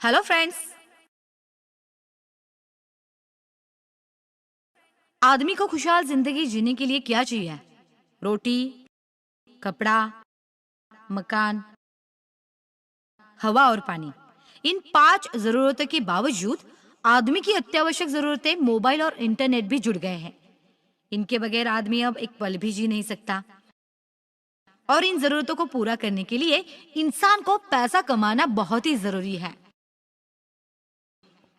Hello friends. आदमी को खुशहाल जिंदगी जीने के लिए क्या चाहिए? रोटी, कपड़ा, मकान, हवा और पानी। इन 5 जरूरतों के बावजूद आदमी की अत्यावश्यक जरूरतें मोबाइल और इंटरनेट भी जुड़ गए हैं। इनके बगैर आदमी अब एक पल भी जी नहीं सकता। और इन जरूरतों को पूरा करने के लिए इंसान को पैसा कमाना बहुत ही जरूरी है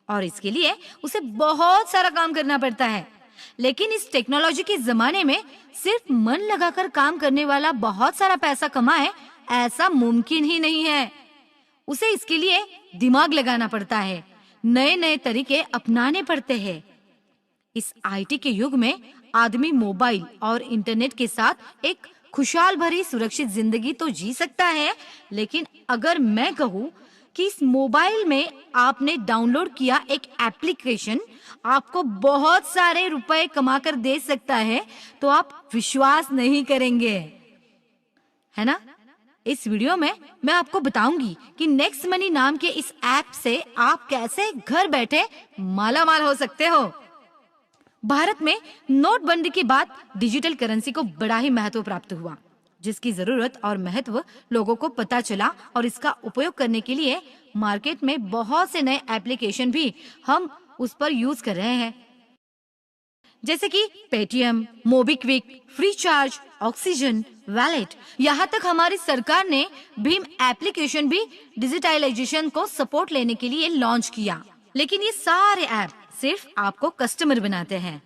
और इसके लिए उसे बहुत सारा काम करना पड़ता है। लेकिन इस टेक्नोलॉजी के जमाने में सिर्फ मन लगाकर काम करने वाला बहुत सारा पैसा कमाए, ऐसा मुमकिन ही नहीं है। उसे इसके लिए दिमाग लगाना पड़ता है, नए नए तरीके अपनाने पड़ते हैं। इस आईटी के युग में आदमी मोबाइल और इंटरनेट के साथ एक खुशहाल भरी सुरक्षित जिंदगी तो जी सकता है, लेकिन अगर मैं कहूँ कि इस मोबाइल में आपने डाउनलोड किया एक एप्लीकेशन आपको बहुत सारे रुपए कमा कर दे सकता है, तो आप विश्वास नहीं करेंगे, है ना? इस वीडियो में मैं आपको बताऊंगी कि नेक्स्ट मनी नाम के इस ऐप से आप कैसे घर बैठे मालामाल हो सकते हो। भारत में नोटबंदी के बाद डिजिटल करेंसी को बड़ा ही महत्व प्राप्त हुआ, जिसकी जरूरत और महत्व लोगों को पता चला और इसका उपयोग करने के लिए मार्केट में बहुत से नए एप्लीकेशन भी हम उस पर यूज कर रहे हैं, जैसे कि Paytm, MobiKwik, free charge, oxygen, wallet. यहाँ तक हमारी सरकार ने भीम एप्लीकेशन भी डिजिटलाइजेशन को सपोर्ट लेने के लिए लॉन्च किया। लेकिन ये सारे ऐप सिर्फ आपको कस्टमर बनाते हैं।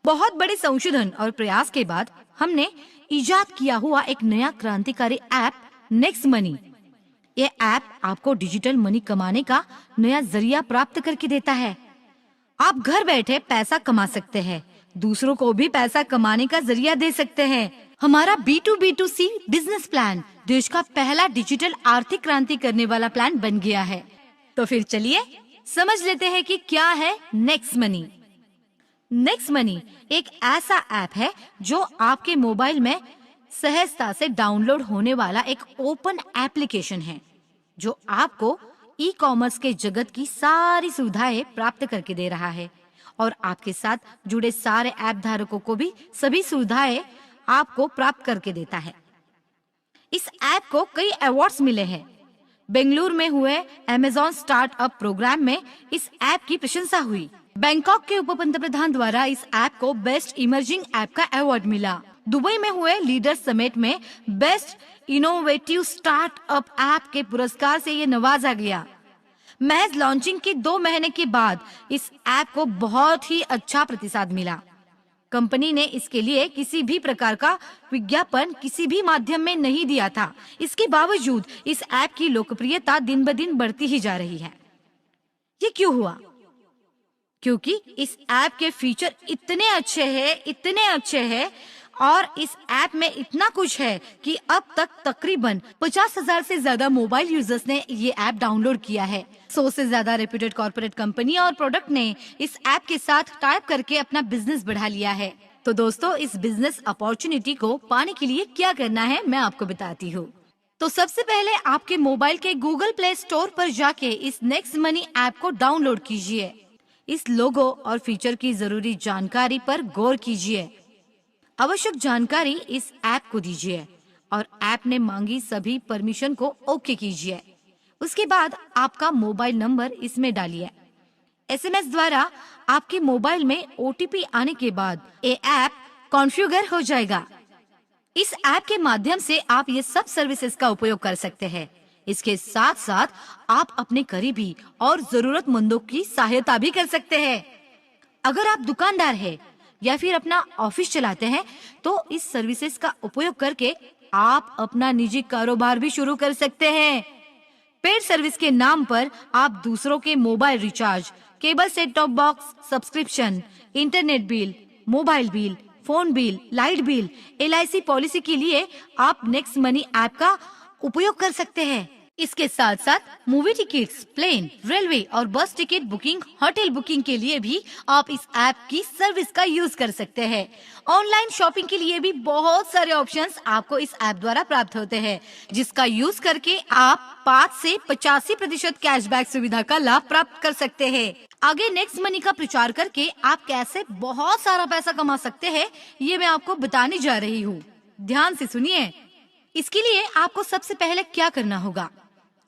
बहुत बड़े संशोधन और प्रयास के बाद हमने इजाद किया हुआ एक नया क्रांतिकारी ऐप नेक्स्ट मनी। ये ऐप आपको डिजिटल मनी कमाने का नया जरिया प्राप्त करके देता है। आप घर बैठे पैसा कमा सकते हैं, दूसरों को भी पैसा कमाने का जरिया दे सकते हैं। हमारा B2B2C बिजनेस प्लान देश का पहला डिजिटल आर्थिक क्रांति करने वाला प्लान बन गया है। तो फिर चलिए समझ लेते हैं कि क्या है नेक्स्ट मनी। नेक्स्ट मनी एक ऐसा ऐप है जो आपके मोबाइल में सहजता से डाउनलोड होने वाला एक ओपन एप्लीकेशन है, जो आपको ई कॉमर्स के जगत की सारी सुविधाएं प्राप्त करके दे रहा है और आपके साथ जुड़े सारे ऐप धारकों को भी सभी सुविधाएं आपको प्राप्त करके देता है। इस ऐप को कई अवार्ड्स मिले हैं। बेंगलुरु में हुए अमेज़न स्टार्टअप प्रोग्राम में इस ऐप की प्रशंसा हुई। बैंकॉक के उप पंतप्रधान द्वारा इस ऐप को बेस्ट इमर्जिंग ऐप का अवार्ड मिला। दुबई में हुए लीडर समिट में बेस्ट इनोवेटिव स्टार्टअप ऐप के पुरस्कार से ये नवाजा गया। महज लॉन्चिंग के 2 महीने के बाद इस ऐप को बहुत ही अच्छा प्रतिसाद मिला। कंपनी ने इसके लिए किसी भी प्रकार का विज्ञापन किसी भी माध्यम में नहीं दिया था। इसके बावजूद इस ऐप की लोकप्रियता दिन ब दिन बढ़ती ही जा रही है। ये क्यों हुआ? क्योंकि इस ऐप के फीचर इतने अच्छे हैं और इस ऐप में इतना कुछ है कि अब तक तकरीबन 50,000 से ज्यादा मोबाइल यूजर्स ने ये ऐप डाउनलोड किया है। 100 से ज्यादा रेप्यूटेड कॉर्पोरेट कंपनी और प्रोडक्ट ने इस ऐप के साथ टाइप करके अपना बिजनेस बढ़ा लिया है। तो दोस्तों, इस बिजनेस अपॉर्चुनिटी को पाने के लिए क्या करना है मैं आपको बताती हूँ। तो सबसे पहले आपके मोबाइल के गूगल प्ले स्टोर पर जाके इस नेक्स्ट मनी ऐप को डाउनलोड कीजिए। इस लोगो और फीचर की जरूरी जानकारी पर गौर कीजिए। आवश्यक जानकारी इस ऐप को दीजिए और ऐप ने मांगी सभी परमिशन को ओके कीजिए। उसके बाद आपका मोबाइल नंबर इसमें डालिए। एसएमएस द्वारा आपके मोबाइल में ओटीपी आने के बाद ये ऐप कॉन्फ़िगर हो जाएगा। इस ऐप के माध्यम से आप ये सब सर्विसेज का उपयोग कर सकते हैं। इसके साथ साथ आप अपने करीबी और जरूरतमंदों की सहायता भी कर सकते हैं। अगर आप दुकानदार हैं या फिर अपना ऑफिस चलाते हैं, तो इस सर्विसेज का उपयोग करके आप अपना निजी कारोबार भी शुरू कर सकते हैं। पेड सर्विस के नाम पर आप दूसरों के mobile recharge, cable set top box subscription, internet bill, mobile bill, phone bill, light bill, LIC policy के लिए आप नेक्स्ट मनी ऐप का उपयोग कर सकते हैं। इसके साथ साथ मूवी टिकट्स, प्लेन, रेलवे और बस टिकट बुकिंग, होटल बुकिंग के लिए भी आप इस ऐप की सर्विस का यूज कर सकते हैं। ऑनलाइन शॉपिंग के लिए भी बहुत सारे ऑप्शंस आपको इस ऐप द्वारा प्राप्त होते हैं, जिसका यूज करके आप 5 से 85% कैशबैक सुविधा का लाभ प्राप्त कर सकते हैं। आगे नेक्स्ट मनी का प्रचार करके आप कैसे बहुत सारा पैसा कमा सकते हैं, ये मैं आपको बताने जा रही हूँ। ध्यान से सुनिए। इसके लिए आपको सबसे पहले क्या करना होगा,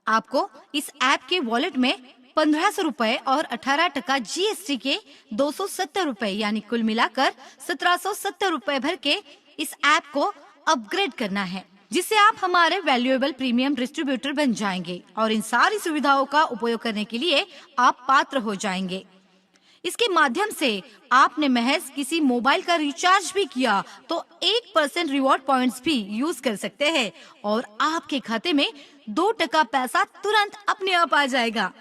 आपको इस ऐप के वॉलेट में 1500 रुपए और 18% GST के 270 रुपए यानी कुल मिलाकर 1770 रुपए भर के इस ऐप को अपग्रेड करना है, जिससे आप हमारे वैल्यूएबल प्रीमियम डिस्ट्रीब्यूटर बन जाएंगे और इन सारी सुविधाओं का उपयोग करने के लिए आप पात्र हो जाएंगे। इसके माध्यम से आपने महज किसी मोबाइल का रिचार्ज भी किया तो 1% रिवॉर्ड पॉइंट्स भी यूज कर सकते हैं और आपके खाते में 2% पैसा तुरंत अपने आप आ जाएगा।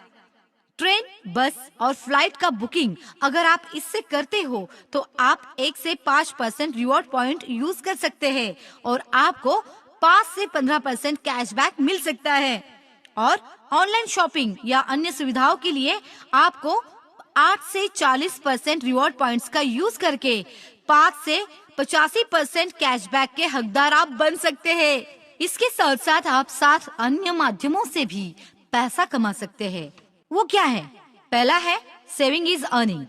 ट्रेन, बस और फ्लाइट का बुकिंग अगर आप इससे करते हो तो आप 1 से 5% रिवॉर्ड पॉइंट यूज कर सकते हैं और आपको 5 से 15% कैशबैक मिल सकता है। और ऑनलाइन शॉपिंग या अन्य सुविधाओं के लिए आपको 8 से 40% रिवॉर्ड पॉइंट्स का यूज करके 5 से 85% कैशबैक के हकदार आप बन सकते हैं। इसके साथ साथ आप 7 अन्य माध्यमों से भी पैसा कमा सकते हैं। वो क्या है? पहला है सेविंग इज अर्निंग।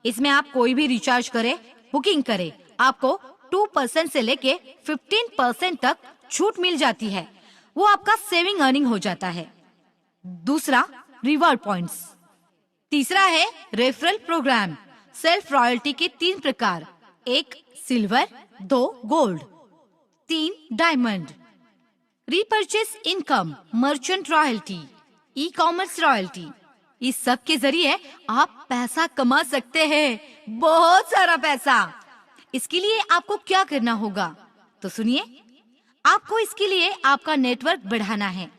इसमें आप कोई भी रिचार्ज करे, बुकिंग करे, आपको 2% से लेके 15% तक छूट मिल जाती है। वो आपका सेविंग अर्निंग हो जाता है। दूसरा, रिवॉर्ड पॉइंट्स। तीसरा है रेफरल प्रोग्राम। सेल्फ रॉयल्टी के 3 प्रकार, 1 silver, 2 gold, 3 diamond. Repurchase income, merchant royalty, e commerce royalty. इस सब के जरिए आप पैसा कमा सकते हैं, बहुत सारा पैसा। इसके लिए आपको क्या करना होगा तो सुनिए। आपको इसके लिए आपका नेटवर्क बढ़ाना है,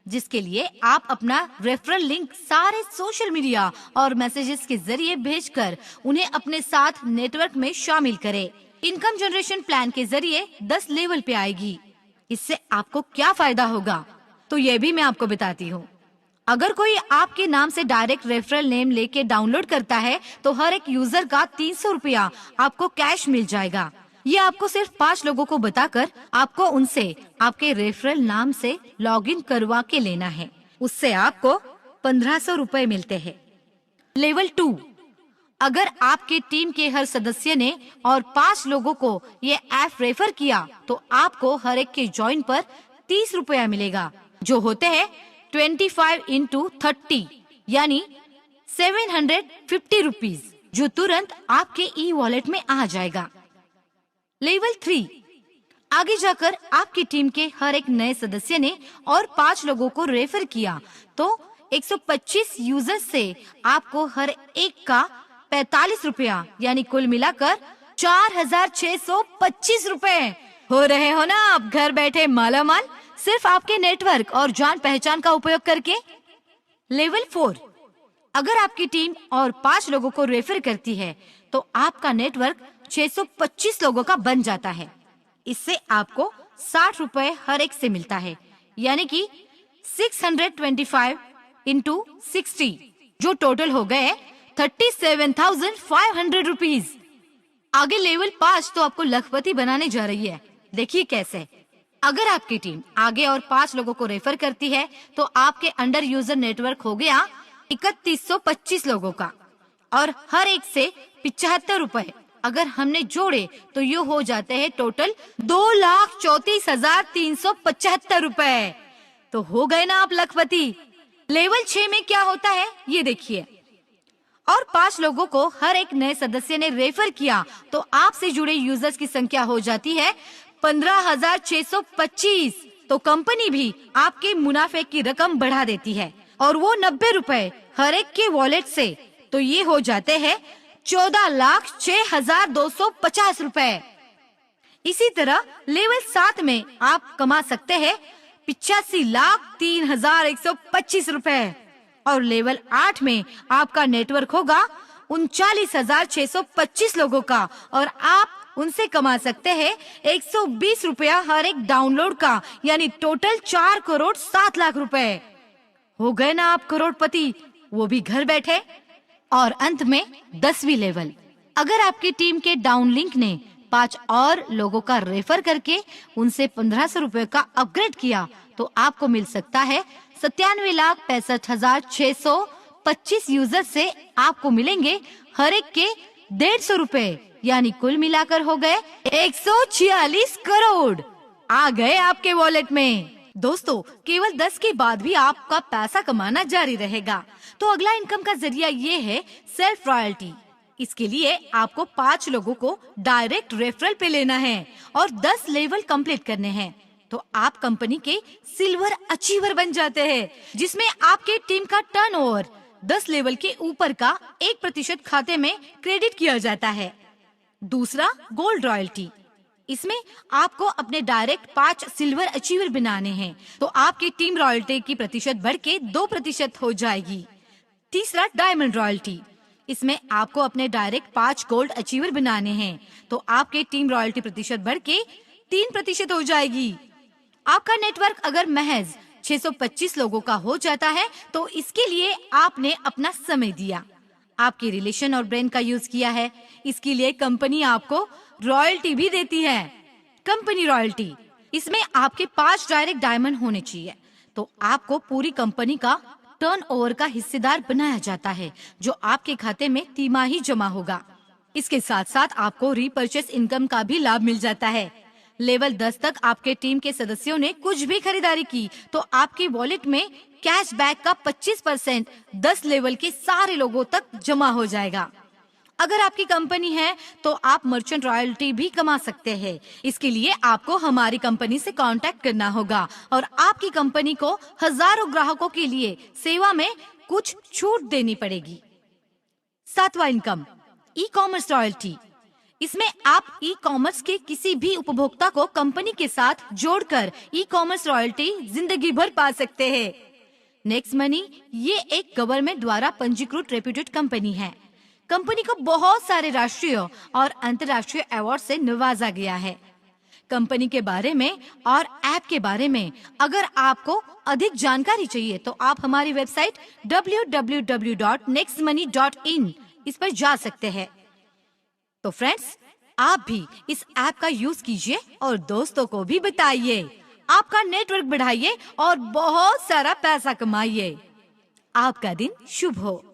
जिसके लिए आप अपना रेफरल लिंक सारे सोशल मीडिया और मैसेजेस के जरिए भेजकर उन्हें अपने साथ नेटवर्क में शामिल करें। इनकम जनरेशन प्लान के जरिए 10 लेवल पे आएगी। इससे आपको क्या फायदा होगा तो ये भी मैं आपको बताती हूँ। अगर कोई आपके नाम से डायरेक्ट रेफरल नेम लेके डाउनलोड करता है तो हर एक यूजर का 300 रुपया आपको कैश मिल जाएगा। ये आपको सिर्फ 5 लोगों को बताकर आपको उनसे आपके रेफरल नाम से लॉगिन करवा के लेना है। उससे आपको 1500 रुपए मिलते हैं। लेवल 2, अगर आपके टीम के हर सदस्य ने और 5 लोगों को ये ऐप रेफर किया तो आपको हर एक के ज्वाइन पर 30 रुपया मिलेगा, जो होते हैं 25 into 30 यानी 750 रुपीज, जो तुरंत आपके ई वॉलेट में आ जाएगा। लेवल 3, आगे जाकर आपकी टीम के हर एक नए सदस्य ने और 5 लोगों को रेफर किया तो 125 यूजर्स से आपको हर एक का 45 रुपया यानी कुल मिलाकर 4625 रुपए हो रहे हो ना आप घर बैठे मालामाल, सिर्फ आपके नेटवर्क और जान पहचान का उपयोग करके। लेवल 4, अगर आपकी टीम और 5 लोगों को रेफर करती है तो आपका नेटवर्क 625 लोगों का बन जाता है। इससे आपको 60 रुपए हर एक से मिलता है, यानी कि 625 into 60, जो टोटल हो गए 37,500 रुपीज। आगे लेवल 5 तो आपको लखपति बनाने जा रही है। देखिए कैसे। अगर आपकी टीम आगे और 5 लोगों को रेफर करती है तो आपके अंडर यूजर नेटवर्क हो गया 3125 लोगों का और हर एक से 75 रुपए अगर हमने जोड़े तो ये हो जाते हैं टोटल 2,34,375 रुपए। तो हो गए ना आप लखपति। लेवल 6 में क्या होता है ये देखिए। और 5 लोगों को हर एक नए सदस्य ने रेफर किया तो आपसे जुड़े यूजर्स की संख्या हो जाती है 15,625। तो कंपनी भी आपके मुनाफे की रकम बढ़ा देती है और वो 90 रुपए हर एक के वॉलेट से, तो ये हो जाते हैं 14,06,250 रुपए। इसी तरह लेवल 7 में आप कमा सकते हैं 85,03,125 रुपए और लेवल 8 में आपका नेटवर्क होगा 39,625 लोगों का और आप उनसे कमा सकते हैं 120 रुपया हर एक डाउनलोड का, यानी टोटल 4,07,00,000 रुपए। हो गए ना आप करोड़पति, वो भी घर बैठे। और अंत में 10वीं लेवल, अगर आपकी टीम के डाउन लिंक ने 5 और लोगों का रेफर करके उनसे 1500 रुपए का अपग्रेड किया तो आपको मिल सकता है 97,65,625 यूजर से आपको मिलेंगे हर एक के 150 रुपए, यानी कुल मिलाकर हो गए 146 करोड़ आ गए आपके वॉलेट में। दोस्तों, केवल 10 के बाद भी आपका पैसा कमाना जारी रहेगा। तो अगला इनकम का जरिया ये है सेल्फ रॉयल्टी। इसके लिए आपको 5 लोगों को डायरेक्ट रेफरल पे लेना है और 10 लेवल कंप्लीट करने हैं, तो आप कंपनी के सिल्वर अचीवर बन जाते हैं, जिसमें आपके टीम का टर्नओवर 10 लेवल के ऊपर का 1% खाते में क्रेडिट किया जाता है। दूसरा, गोल्ड रॉयल्टी। इसमें आपको अपने डायरेक्ट 5 सिल्वर अचीवर बनाने हैं, तो आपकी टीम रॉयल्टी की प्रतिशत बढ़ के 2% हो जाएगी। तीसरा, डायमंड रॉयल्टी। इसमें आपको अपने डायरेक्ट 5 गोल्ड अचीवर बनाने हैं, तो आपके टीम रॉयल्टी प्रतिशत बढ़ के 3% हो जाएगी। आपका नेटवर्क अगर महज 625 लोगों का हो जाता है तो इसके लिए आपने अपना समय दिया, आपके रिलेशन और ब्रांड का यूज किया है। इसके लिए कंपनी आपको रॉयल्टी भी देती है। कंपनी रॉयल्टी, इसमें आपके 5 डायरेक्ट डायमंड होने चाहिए, तो आपको पूरी कंपनी का टर्नओवर का हिस्सेदार बनाया जाता है, जो आपके खाते में तिमाही जमा होगा। इसके साथ साथ आपको रीपर्चेस इनकम का भी लाभ मिल जाता है। लेवल 10 तक आपके टीम के सदस्यों ने कुछ भी खरीदारी की तो आपके वॉलेट में कैशबैक का 25% 10 लेवल के सारे लोगों तक जमा हो जाएगा। अगर आपकी कंपनी है तो आप मर्चेंट रॉयल्टी भी कमा सकते हैं। इसके लिए आपको हमारी कंपनी से कांटेक्ट करना होगा और आपकी कंपनी को हजारों ग्राहकों के लिए सेवा में कुछ छूट देनी पड़ेगी। 7वां इनकम, ई कॉमर्स रॉयल्टी। इसमें आप ई कॉमर्स के किसी भी उपभोक्ता को कंपनी के साथ जोड़कर ई कॉमर्स रॉयल्टी जिंदगी भर पा सकते हैं। नेक्स्ट मनी, ये एक गवर्नमेंट द्वारा पंजीकृत रेप्यूटेड कंपनी है। कंपनी को बहुत सारे राष्ट्रीय और अंतर्राष्ट्रीय अवार्ड से नवाजा गया है। कंपनी के बारे में और ऐप के बारे में अगर आपको अधिक जानकारी चाहिए तो आप हमारी वेबसाइट www.nextmoney.in इस पर जा सकते हैं। तो फ्रेंड्स, आप भी इस ऐप का यूज कीजिए और दोस्तों को भी बताइए। आपका नेटवर्क बढ़ाइए और बहुत सारा पैसा कमाइए। आपका दिन शुभ हो।